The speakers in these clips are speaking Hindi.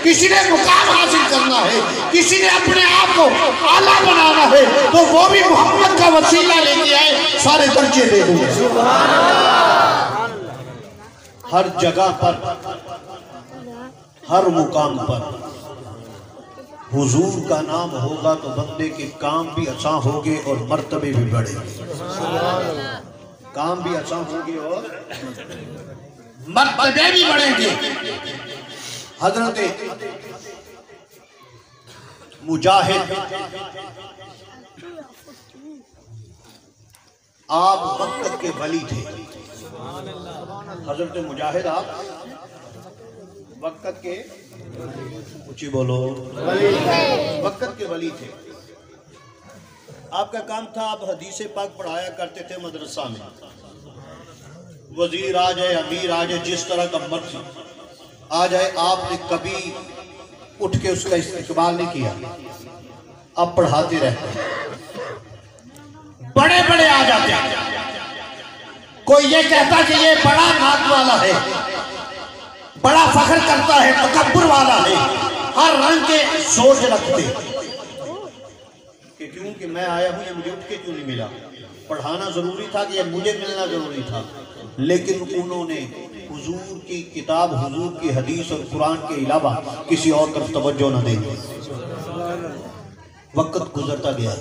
किसी ने मुकाम हासिल करना है, किसी ने अपने आप को आला बनाना है, तो वो भी मोहम्मद का वसीला लेके आए, सारे दर्जे दे दूंगे। हर जगह पर, हर मुकाम पर हुजूर का नाम होगा तो बंदे के काम भी आसान होंगे और मर्तबे भी बढ़ेंगे। काम भी आसान होंगे और मर्तबे भी बढ़ेंगे। हजरत मुजाहिद आप वक्त के वली थे। हजरत मुजाहिद आप वक्त के, ऊंची बोलो, वक्त के वली थे। आपका काम था, आप हदीस पाक पढ़ाया करते थे मदरसा में। वजीर आ जाए, अमीर आ जाए, जिस तरह का मर्जी आ जाए, आपने कभी उठ के उसका इस्तेमाल नहीं किया। आप पढ़ाते रहते। बड़े बड़े आ जाते, कोई ये कहता कि ये बड़ा नाक वाला है, बड़ा फख्र करता है, तकब्बुर वाला है, हर रंग के सोच रखते कि क्योंकि मैं आया हूं, ये मुझे उठ के क्यों नहीं मिला। पढ़ाना जरूरी था कि ये मुझे मिलना जरूरी था, लेकिन उन्होंने हुजूर की किताब, हुजूर की हदीस और कुरान के अलावा किसी और तरफ तवज्जो न देंगे। वक्त गुजरता गया।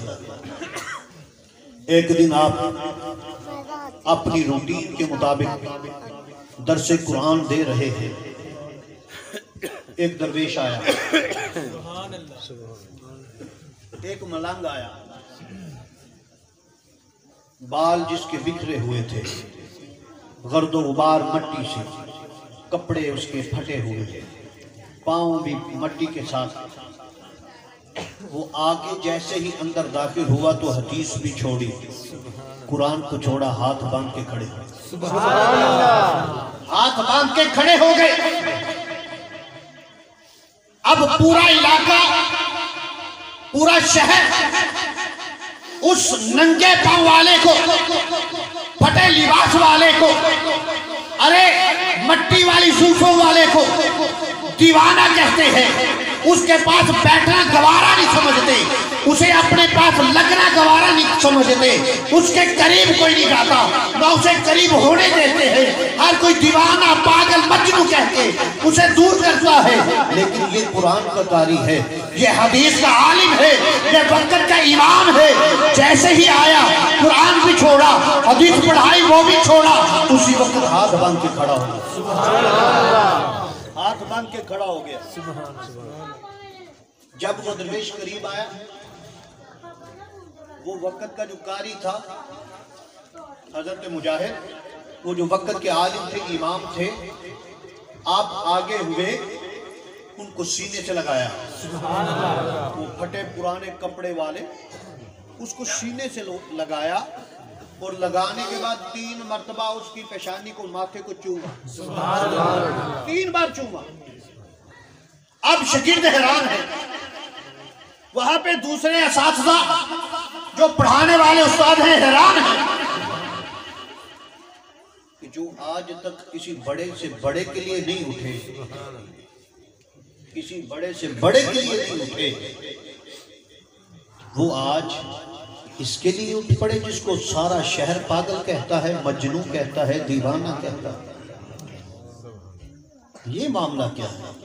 एक दिन आप अपनी रूटीन के मुताबिक दर्से कुरान दे रहे हैं। एक दरवेश आया, एक मलंग आया, बाल जिसके बिखरे हुए थे, गर्दो गुबार मट्टी से, कपड़े उसके फटे हुए, पांव भी मट्टी के साथ। वो आगे जैसे ही अंदर दाखिल हुआ तो हदीस भी छोड़ी, कुरान को छोड़ा, हाथ बांध के खड़े, हाथ बांध के खड़े हो गए। अब पूरा इलाका, पूरा शहर उस नंगे पांव वाले को, फटे लिबास वाले को, अरे मट्टी वाली जुल्फों वाले को दीवाना कहते हैं। उसके पास बैठना गवारा नहीं समझते, उसे अपने पास लगना गवारा नहीं समझते, उसके करीब कोई नहीं जाता, ना उसे करीब होने देते हैं। हर कोई दीवाना, पागल, मजनू कहते उसे दूर करता है। लेकिन ये कुरान का कारी है, ये हदीस का आलिम है, ये वक्त का इमाम है। जैसे ही आया कुरान भी छोड़ा, हदीस पढ़ाई वो भी छोड़ा, उसी वक्त हाथ बांध के खड़ा हो गया। हाथ बांध के खड़ा हो गया। जब वो दरवेश करीब आया, वो वक्त का जो कारी था हजरत मुजाहिद, वो जो वक्त के आलिम थे, इमाम थे, आप आगे हुए, उनको सीने से लगाया। वो फटे पुराने कपड़े वाले, उसको सीने से लगाया और लगाने के बाद 3 मर्तबा उसकी पेशानी को, माथे को चूमा, 3 बार चूमा। अब शागिर्द हैरान है, वहां पे दूसरे असातिज़ा जो पढ़ाने वाले उस्ताद हैं हैरान हैं कि जो आज तक किसी बड़े से बड़े के लिए नहीं उठे, किसी बड़े से बड़े के लिए नहीं उठे, वो आज इसके लिए उठ पड़े जिसको सारा शहर पागल कहता है, मजनू कहता है, दीवाना कहता है। ये मामला क्या है?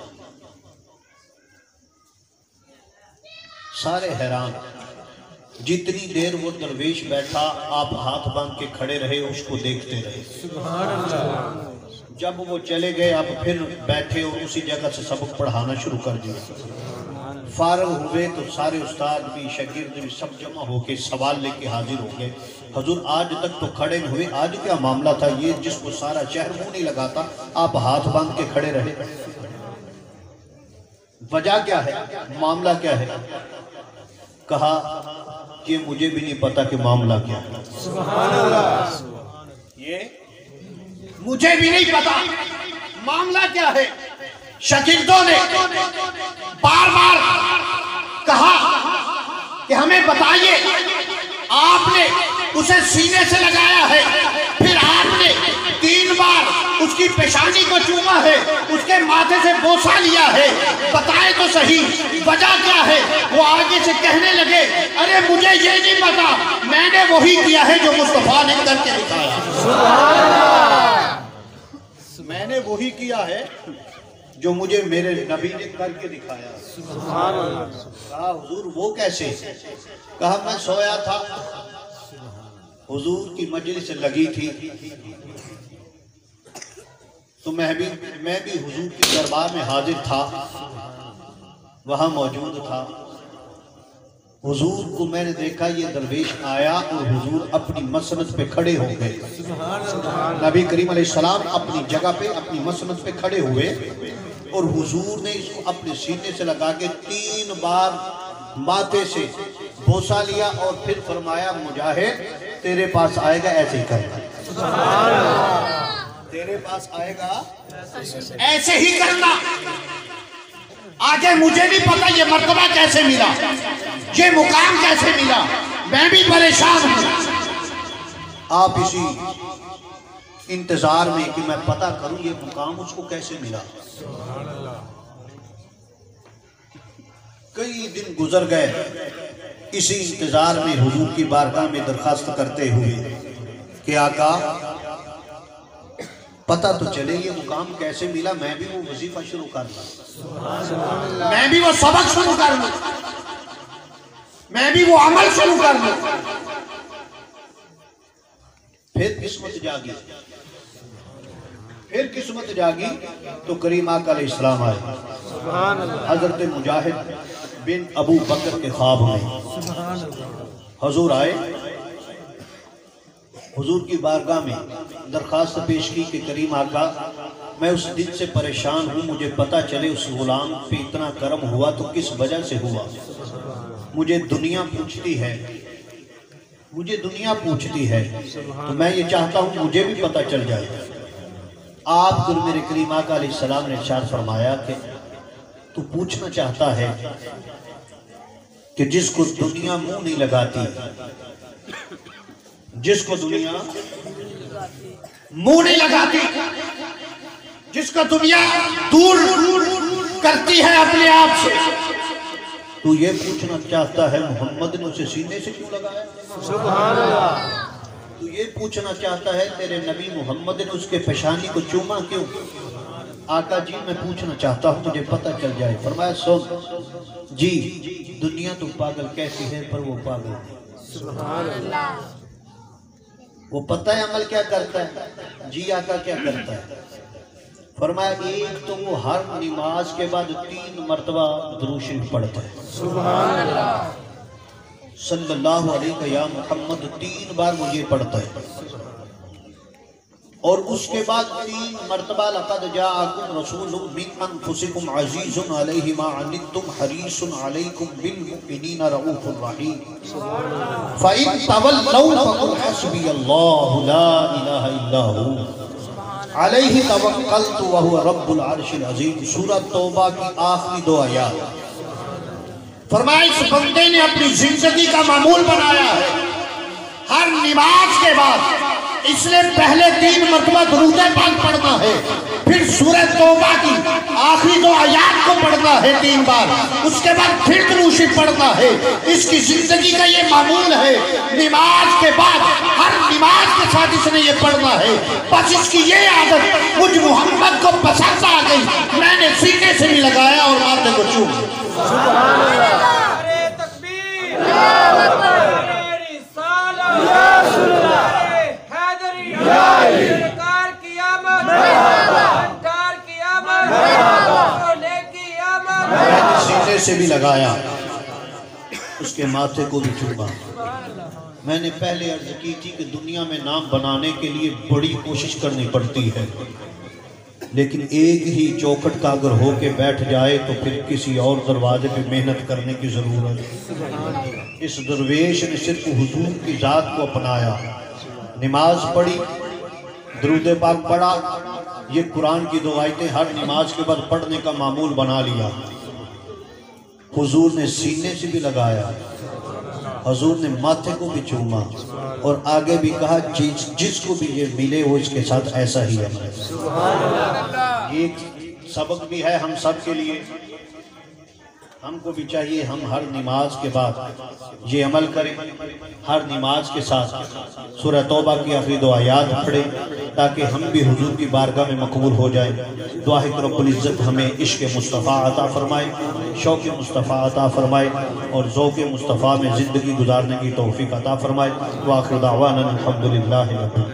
सारे हैरान। जितनी देर वो दरवेश बैठा, आप हाथ बांध के खड़े रहे, उसको देखते रहे। जब वो चले गए, आप फिर बैठे और उसी जगह से सबक पढ़ाना शुरू कर दिया। फारग हुए तो सारे उस्ताद भी, शागिर्द भी सब जमा होके सवाल लेके हाजिर हो गए। हुजूर आज तक तो खड़े नहीं हुए, आज क्या मामला था? ये जिसको सारा शहर मुंह नहीं लगाता, आप हाथ बांध के खड़े रहे, वजह क्या है, मामला क्या है? कहा कि मुझे भी नहीं पता कि मामला क्या है। ये मुझे भी नहीं पता मामला क्या है। शागिर्दों ने बार बार कहा कि हमें बताइए, आपने उसे सीने से लगाया है, फिर आपने 3 बार उसकी पेशानी को चूमा है, उसके माथे से बोसा लिया है। बताए तो सही वजह क्या है। वो आगे से कहने लगे, अरे मुझे ये नहीं पता, मैंने वही किया है जो मुस्तफा ने करके दिखाया। मैंने वही किया है जो मुझे मेरे नबी ने करके दिखाया। कहा हुजूर वो कैसे? कहा मैं सोया था, हुजूर की मजलिस लगी थी, तो मैं भी हुजूर के दरबार में हाजिर था, वहां मौजूद था। हुजूर को मैंने देखा, ये दरवेश आया और हुजूर अपनी मसनद पे खड़े हो गए। नबी करीम अलैहिस्सलाम अपनी जगह पे, अपनी मसनद पे खड़े हुए और हुजूर ने इसको अपने सीने से लगा के 3 बार माथे से बोसा लिया और फिर फरमाया, मुजाहिद तेरे पास आएगा ऐसे ही करना, तेरे पास आएगा ऐसे ही करना। आगे मुझे नहीं पता ये मर्तबा कैसे मिला, ये मुकाम कैसे मिला, मैं भी परेशान हूं। आप इसी इंतजार में कि मैं पता करूं ये मुकाम उसको कैसे मिला। कई दिन गुजर गए इसी इंतजार में, हुजूर की बारगाह में दरखास्त करते हुए कि आका पता तो चले ये मुकाम कैसे मिला, मैं भी वो वजीफा शुरू कर लूं, मैं भी वो सबक शुरू कर लूं, मैं भी वो अमल शुरू कर लूं। फिर किस्मत जागी तो करीम आका अलैहिस्सलाम आए। हजरत मुजाहिद बिन अबू बकर के ख्वाब में हुजूर आए, हुजूर की बारगाह में दरखास्त पेश की कि करीम आका मैं उस दिन से परेशान हूँ, मुझे पता चले उस गुलाम पे इतना करम हुआ तो किस वजह से हुआ। मुझे दुनिया पूछती है, तो मैं ये चाहता हूँ मुझे भी पता चल जाए। आप फिर मेरे करीम आका अलैहिस्सलाम ने इरशाद फरमाया कि तू पूछना चाहता है कि जिसको दुनिया मुंह नहीं लगाती, जिसको दुनिया मुंह नहीं लगाती, जिसको दुनिया दूर करती है अपने आप से, तू ये पूछना चाहता है मोहम्मद ने उसे सीने से क्यों लगाया? सुभान अल्लाह। तू ये पूछना चाहता है तेरे नबी मोहम्मद ने उसके पेशानी को चूमा क्यों? आका जी मैं पूछना चाहता हूँ, मुझे पता चल जाए। फरमाया सुन जी, दुनिया तो पागल कैसी है, पर वो पागल है। सुभान अल्लाह। वो पता है अमल क्या करता है? जी आका क्या करता है? फरमाया एक तो वो हर नमाज के बाद 3 मरतबा दुरूद शरीफ पढ़ता है। सुभान अल्लाह। सल्लल्लाहु अलैहि या मोहम्मद 3 बार वो ये पढ़ता है। और उसके बाद 3 मरतबा लक़द जाअकुम रसूलुम मिन अनफुसिकुम अज़ीज़ुन अलैहि मा अनित्तुम हरीसुन अलैकुम बिल मुमिनीना रऊफ़ुर रहीम फ़इन तवल्लौ फ़क़ुल हस्बियल्लाहु ला इलाहा इल्ला हु अलैहि तवक्कलतु व हुवा रब्बुल अर्शिल अज़ीम। सूरह तौबा की आखिरी 2 आयत। फरमाया इस बंदे ने अपनी जिंदगी का मामूल बनाया है, हर नमाज के बाद इसने पहले 3 मरतबा दुरूद पाक पढ़ना है, फिर सूरह तौबा की आखिरी 2 आयत को पढ़ना है 3 बार, उसके बाद फिर दुरूद शरीफ पढ़ना है। इसकी जिंदगी का ये मामूल है, नमाज के बाद हर नमाज के साथ इसने ये पढ़ना है। बस इसकी ये आदत मुझ मोहम्मद को पसंद आ गई, मैंने सीने से भी लगाया और माथे को चूम लिया। सीने से भी लगाया, उसके माथे को भी चूमा। मैंने पहले अर्ज की थी कि दुनिया में नाम बनाने के लिए बड़ी कोशिश करनी पड़ती है, लेकिन एक ही चौखट का अगर होके बैठ जाए तो फिर किसी और दरवाजे पे मेहनत करने की ज़रूरत है। इस दरवेश ने सिर्फ हुजूर की ज़ात को अपनाया, नमाज पढ़ी, दुरूद पाक पढ़ा, ये कुरान की 2 आयतें हर नमाज के बाद पढ़ने का मामूल बना लिया। हुजूर ने सीने से भी लगाया, हजूर ने माथे को भी चूमा और आगे भी कहा जिसको भी ये मिले वो इसके साथ ऐसा ही अमल। एक सबक भी है हम सब के लिए, हमको भी चाहिए हम हर नमाज के बाद ये अमल करें, हर नमाज के साथ सूरह तौबा की आखिरी 2 आयात पढ़ें ताकि हम भी हुजूर की बारगाह में मकबूल हो जाएं। दुआ है कि रब्बुल इज़्ज़त हमें इश्क़ मुस्तफ़ा अता फरमाए, शौक़ मुस्तफ़ा अता फरमाए और ज़ौक़ मुस्तफ़ा में ज़िंदगी गुजारने की तौफ़ीक़ अता फरमाए। व आखिर दावाना अल्हम्दुलिल्लाहि रब्बिल आलमीन।